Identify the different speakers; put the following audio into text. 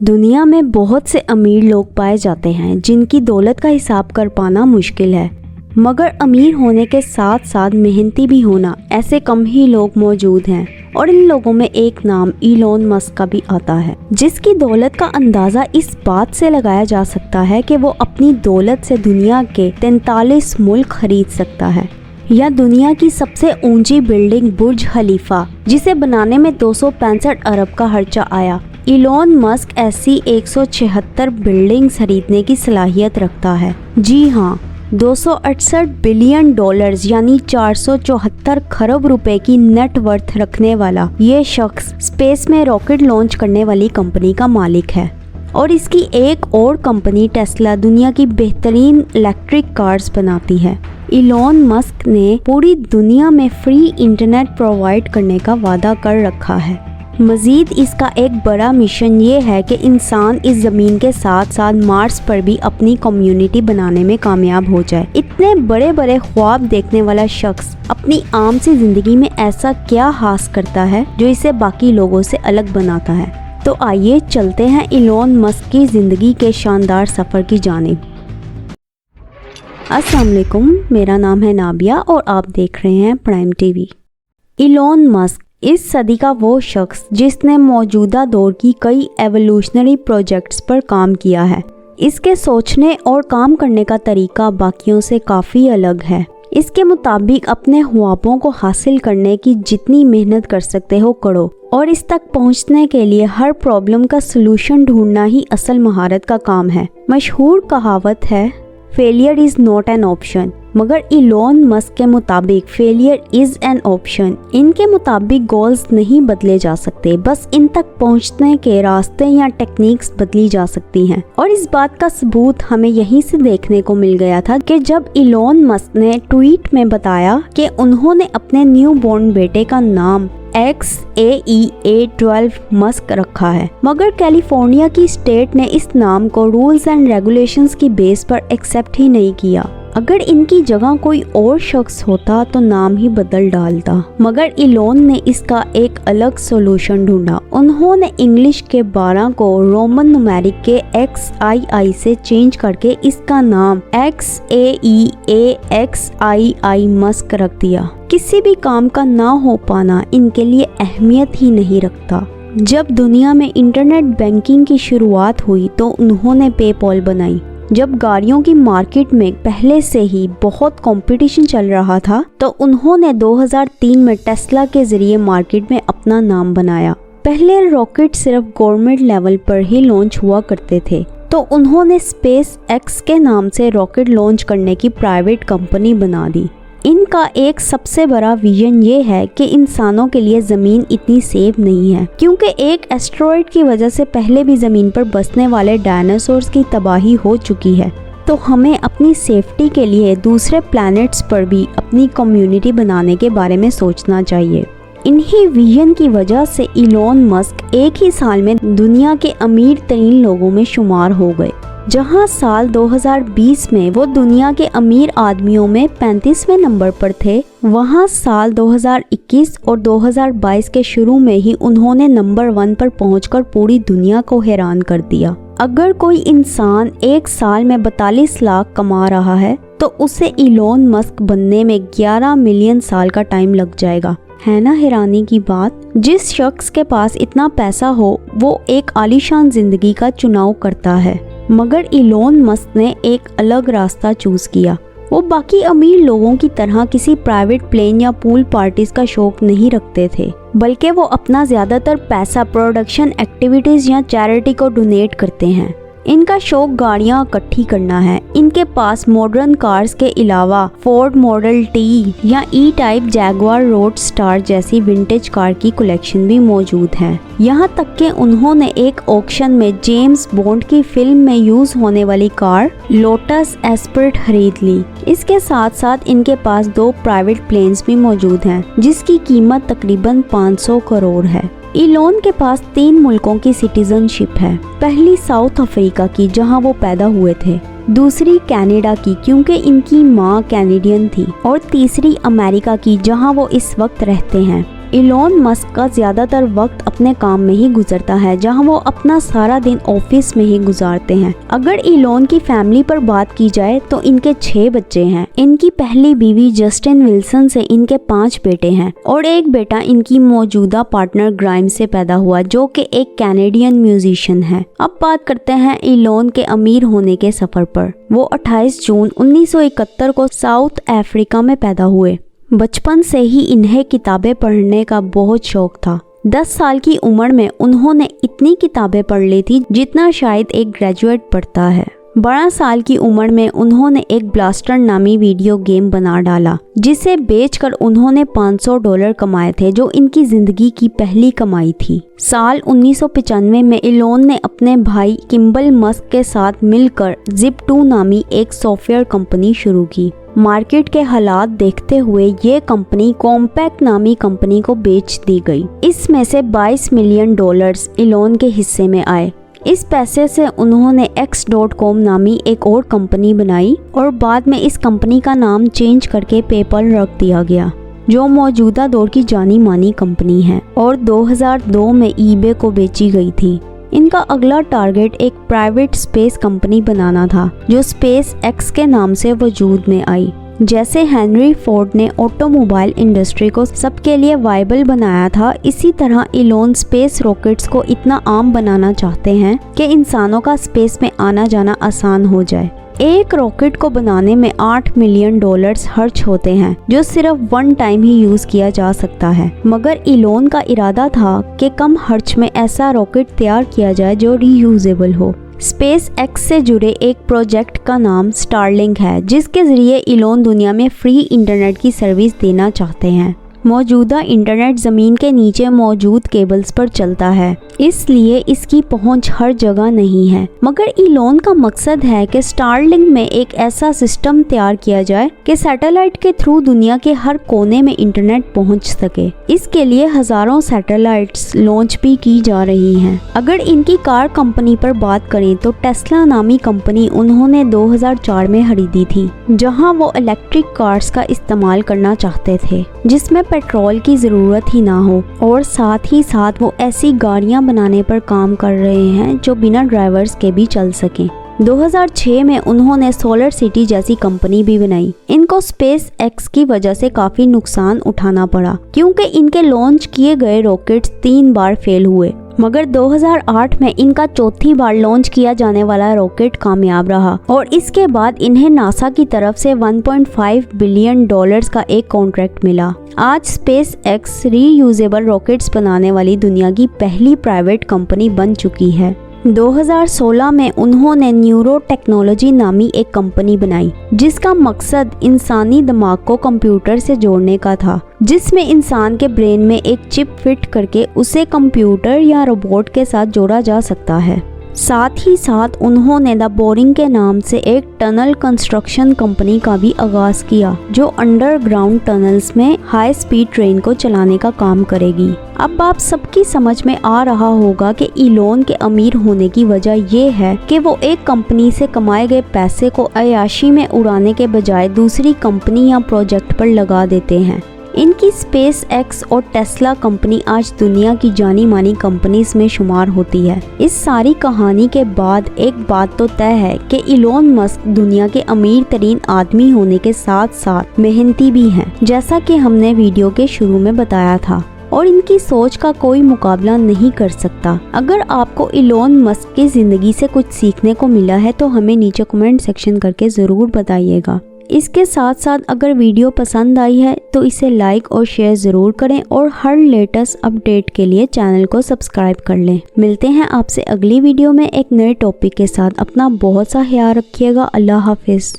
Speaker 1: दुनिया में बहुत से अमीर लोग पाए जाते हैं जिनकी दौलत का हिसाब कर पाना मुश्किल है, मगर अमीर होने के साथ साथ मेहनती भी होना ऐसे कम ही लोग मौजूद हैं। और इन लोगों में एक नाम इलॉन मस्क का भी आता है, जिसकी दौलत का अंदाज़ा इस बात से लगाया जा सकता है कि वो अपनी दौलत से दुनिया के 43 मुल्क खरीद सकता है, या दुनिया की सबसे ऊंची बिल्डिंग बुर्ज खलीफा जिसे बनाने में 265 अरब का खर्चा आया। इलॉन मस्क ऐसी 176 बिल्डिंग्स खरीदने की सलाहियत रखता है। जी हाँ, 268 बिलियन डॉलर्स यानी 474 खरब रुपए की नेट वर्थ रखने वाला ये शख्स स्पेस में रॉकेट लॉन्च करने वाली कंपनी का मालिक है। और इसकी एक और कंपनी टेस्ला दुनिया की बेहतरीन इलेक्ट्रिक कार्स बनाती है। इलॉन मस्क ने पूरी दुनिया में फ्री इंटरनेट प्रोवाइड करने का वादा कर रखा है। मजीद इसका एक बड़ा मिशन ये है कि इंसान इस ज़मीन के साथ साथ मार्स पर भी अपनी कम्युनिटी बनाने में कामयाब हो जाए। इतने बड़े बड़े ख्वाब देखने वाला शख्स अपनी आम सी ज़िंदगी में ऐसा क्या हासिल करता है जो इसे बाकी लोगों से अलग बनाता है? तो आइए चलते हैं इलॉन मस्क की ज़िंदगी के शानदार सफ़र की जानिब। अस्सलाम वालेकुम, मेरा नाम है नाबिया और आप देख रहे हैं प्राइम टीवी। इलॉन मस्क इस सदी का वो शख्स जिसने मौजूदा दौर की कई एवोल्यूशनरी प्रोजेक्ट्स पर काम किया है। इसके सोचने और काम करने का तरीका बाकियों से काफ़ी अलग है। इसके मुताबिक अपने ख्वाबों को हासिल करने की जितनी मेहनत कर सकते हो करो, और इस तक पहुंचने के लिए हर प्रॉब्लम का सलूशन ढूंढना ही असल महारत का काम है। मशहूर कहावत है, failure is not an option, मगर इलॉन मस्क के मुताबिक फेलियर इज़ एन ऑप्शन। इनके मुताबिक गोल्स नहीं बदले जा सकते, बस इन तक पहुंचने के रास्ते या टेक्निक्स बदली जा सकती हैं। और इस बात का सबूत हमें यहीं से देखने को मिल गया था कि जब इलॉन मस्क ने ट्वीट में बताया कि उन्होंने अपने न्यू बॉर्न बेटे का नाम XAEA12 मस्क रखा है, मगर कैलिफोर्निया की स्टेट ने इस नाम को रूल्स एंड रेगुलेशंस की बेस पर एक्सेप्ट ही नहीं किया। अगर इनकी जगह कोई और शख्स होता तो नाम ही बदल डालता, मगर इलॉन ने इसका एक अलग सॉल्यूशन ढूंढा। उन्होंने इंग्लिश के 12 को रोमन न्यूमेरिक के XII से चेंज करके इसका नाम XAEAXII मस्क रख दिया। किसी भी काम का ना हो पाना इनके लिए अहमियत ही नहीं रखता। जब दुनिया में इंटरनेट बैंकिंग की शुरुआत हुई तो उन्होंने पेपॉल बनाई। जब गाड़ियों की मार्केट में पहले से ही बहुत कंपटीशन चल रहा था तो उन्होंने 2003 में टेस्ला के जरिए मार्केट में अपना नाम बनाया। पहले रॉकेट सिर्फ गवर्नमेंट लेवल पर ही लॉन्च हुआ करते थे, तो उन्होंने स्पेस एक्स के नाम से रॉकेट लॉन्च करने की प्राइवेट कंपनी बना दी। इनका एक सबसे बड़ा विजन ये है कि इंसानों के लिए ज़मीन इतनी सेफ नहीं है, क्योंकि एक एस्टेरॉयड की वजह से पहले भी ज़मीन पर बसने वाले डायनासोर्स की तबाही हो चुकी है। तो हमें अपनी सेफ्टी के लिए दूसरे प्लैनेट्स पर भी अपनी कम्युनिटी बनाने के बारे में सोचना चाहिए। इन्हीं विजन की वजह से इलॉन मस्क एक ही साल में दुनिया के अमीर तरीन लोगों में शुमार हो गए। जहां साल 2020 में वो दुनिया के अमीर आदमियों में 35वें नंबर पर थे, वहां साल 2021 और 2022 के शुरू में ही उन्होंने नंबर 1 पर पहुंचकर पूरी दुनिया को हैरान कर दिया। अगर कोई इंसान एक साल में 42 लाख कमा रहा है तो उसे इलॉन मस्क बनने में 11 मिलियन साल का टाइम लग जाएगा। है ना हैरानी की बात? जिस शख्स के पास इतना पैसा हो वो एक आलीशान जिंदगी का चुनाव करता है, मगर इलॉन मस्क ने एक अलग रास्ता चूज किया। वो बाकी अमीर लोगों की तरह किसी प्राइवेट प्लेन या पूल पार्टीज का शौक नहीं रखते थे, बल्कि वो अपना ज्यादातर पैसा प्रोडक्शन एक्टिविटीज या चैरिटी को डोनेट करते हैं। इनका शौक गाड़ियां इकट्ठी करना है। इनके पास मॉडर्न कार्स के अलावा फोर्ड मॉडल टी या ई टाइप जैगुआर रोड स्टार जैसी विंटेज कार की कलेक्शन भी मौजूद है। यहाँ तक कि उन्होंने एक ऑक्शन में जेम्स बॉन्ड की फिल्म में यूज होने वाली कार लोटस एस्पर्ट खरीद ली। इसके साथ साथ इनके पास 2 प्राइवेट प्लेन्स भी मौजूद हैं, जिसकी कीमत तकरीबन 500 करोड़ है। इलॉन के पास 3 मुल्कों की सिटीजनशिप है। पहली साउथ अफ्रीका की, जहां वो पैदा हुए थे, दूसरी कनाडा की क्योंकि इनकी माँ कैनेडियन थी, और तीसरी अमेरिका की जहां वो इस वक्त रहते हैं। इलॉन मस्क का ज्यादातर वक्त अपने काम में ही गुजरता है, जहां वो अपना सारा दिन ऑफिस में ही गुजारते हैं। अगर इलॉन की फैमिली पर बात की जाए तो इनके 6 बच्चे हैं। इनकी पहली बीवी जस्टिन विल्सन से इनके 5 बेटे हैं और एक बेटा इनकी मौजूदा पार्टनर ग्राइम से पैदा हुआ, जो कि एक कैनेडियन म्यूजिशियन है। अब बात करते हैं इलॉन के अमीर होने के सफर पर। वो 28 जून 1971 को साउथ अफ्रीका में पैदा हुए। बचपन से ही इन्हें किताबें पढ़ने का बहुत शौक था। 10 साल की उम्र में उन्होंने इतनी किताबें पढ़ ली थी जितना शायद एक ग्रेजुएट पढ़ता है। 12 साल की उम्र में उन्होंने एक ब्लास्टर नामी वीडियो गेम बना डाला, जिसे बेचकर उन्होंने $500 कमाए थे, जो इनकी जिंदगी की पहली कमाई थी। साल 1995 में इलॉन ने अपने भाई किम्बल मस्क के साथ मिलकर Zip2 नामी एक सॉफ्टवेयर कंपनी शुरू की। मार्केट के हालात देखते हुए ये कंपनी कॉम्पैक्ट नामी कंपनी को बेच दी गई। इसमें से $22 मिलियन इलॉन के हिस्से में आए। इस पैसे से उन्होंने X.com नामी एक और कंपनी बनाई और बाद में इस कंपनी का नाम चेंज करके पेपल रख दिया गया, जो मौजूदा दौर की जानी मानी कंपनी है और 2002 में eBay को बेची गई थी। इनका अगला टारगेट एक प्राइवेट स्पेस कंपनी बनाना था, जो स्पेस एक्स के नाम से वजूद में आई। जैसे हेनरी फोर्ड ने ऑटोमोबाइल इंडस्ट्री को सबके लिए वायबल बनाया था, इसी तरह इलॉन स्पेस रॉकेट्स को इतना आम बनाना चाहते हैं कि इंसानों का स्पेस में आना जाना आसान हो जाए। एक रॉकेट को बनाने में $8 मिलियन खर्च होते हैं, जो सिर्फ 1 टाइम ही यूज किया जा सकता है। मगर इलॉन का इरादा था कि कम खर्च में ऐसा रॉकेट तैयार किया जाए जो रीयूजेबल हो। स्पेस एक्स से जुड़े एक प्रोजेक्ट का नाम स्टारलिंक है, जिसके जरिए इलॉन दुनिया में फ्री इंटरनेट की सर्विस देना चाहते हैं। मौजूदा इंटरनेट ज़मीन के नीचे मौजूद केबल्स पर चलता है, इसलिए इसकी पहुंच हर जगह नहीं है। मगर इलॉन का मकसद है कि स्टारलिंक में एक ऐसा सिस्टम तैयार किया जाए कि सैटेलाइट के थ्रू दुनिया के हर कोने में इंटरनेट पहुंच सके। इसके लिए हजारों सैटेलाइट्स लॉन्च भी की जा रही हैं। अगर इनकी कार कंपनी पर बात करें तो टेस्ला नामी कंपनी उन्होंने 2004 में खरीदी थी, जहां वो इलेक्ट्रिक कार्स का इस्तेमाल करना चाहते थे जिसमें पेट्रोल की ज़रूरत ही ना हो, और साथ ही साथ वो ऐसी गाड़ियां बनाने पर काम कर रहे हैं जो बिना ड्राइवर्स के भी चल सकें। 2006 में उन्होंने सोलर सिटी जैसी कंपनी भी बनाई। इनको स्पेस एक्स की वजह से काफ़ी नुकसान उठाना पड़ा, क्योंकि इनके लॉन्च किए गए रॉकेट्स 3 बार फेल हुए। मगर 2008 में इनका चौथी बार लॉन्च किया जाने वाला रॉकेट कामयाब रहा और इसके बाद इन्हें नासा की तरफ से $1.5 बिलियन का एक कॉन्ट्रैक्ट मिला। आज स्पेस एक्स रीयूजेबल रॉकेट्स बनाने वाली दुनिया की पहली प्राइवेट कंपनी बन चुकी है। 2016 में उन्होंने न्यूरो टेक्नोलॉजी नामी एक कंपनी बनाई, जिसका मकसद इंसानी दिमाग को कंप्यूटर से जोड़ने का था, जिसमें इंसान के ब्रेन में एक चिप फिट करके उसे कंप्यूटर या रोबोट के साथ जोड़ा जा सकता है। साथ ही साथ उन्होंने द बोरिंग के नाम से एक टनल कंस्ट्रक्शन कंपनी का भी आगाज किया, जो अंडरग्राउंड टनल्स में हाई स्पीड ट्रेन को चलाने का काम करेगी। अब आप सबकी समझ में आ रहा होगा कि इलॉन के अमीर होने की वजह ये है कि वो एक कंपनी से कमाए गए पैसे को अय्याशी में उड़ाने के बजाय दूसरी कंपनी या प्रोजेक्ट पर लगा देते हैं। इनकी स्पेस एक्स और टेस्ला कंपनी आज दुनिया की जानी मानी कंपनीज में शुमार होती है। इस सारी कहानी के बाद एक बात तो तय है कि इलॉन मस्क दुनिया के अमीर तरीन आदमी होने के साथ साथ मेहनती भी हैं, जैसा कि हमने वीडियो के शुरू में बताया था, और इनकी सोच का कोई मुकाबला नहीं कर सकता। अगर आपको इलॉन मस्क की जिंदगी से कुछ सीखने को मिला है तो हमें नीचे कमेंट सेक्शन करके ज़रूर बताइएगा। इसके साथ साथ अगर वीडियो पसंद आई है तो इसे लाइक और शेयर ज़रूर करें और हर लेटेस्ट अपडेट के लिए चैनल को सब्सक्राइब कर लें। मिलते हैं आपसे अगली वीडियो में एक नए टॉपिक के साथ। अपना बहुत सा ख्याल रखिएगा। अल्लाह हाफिज़।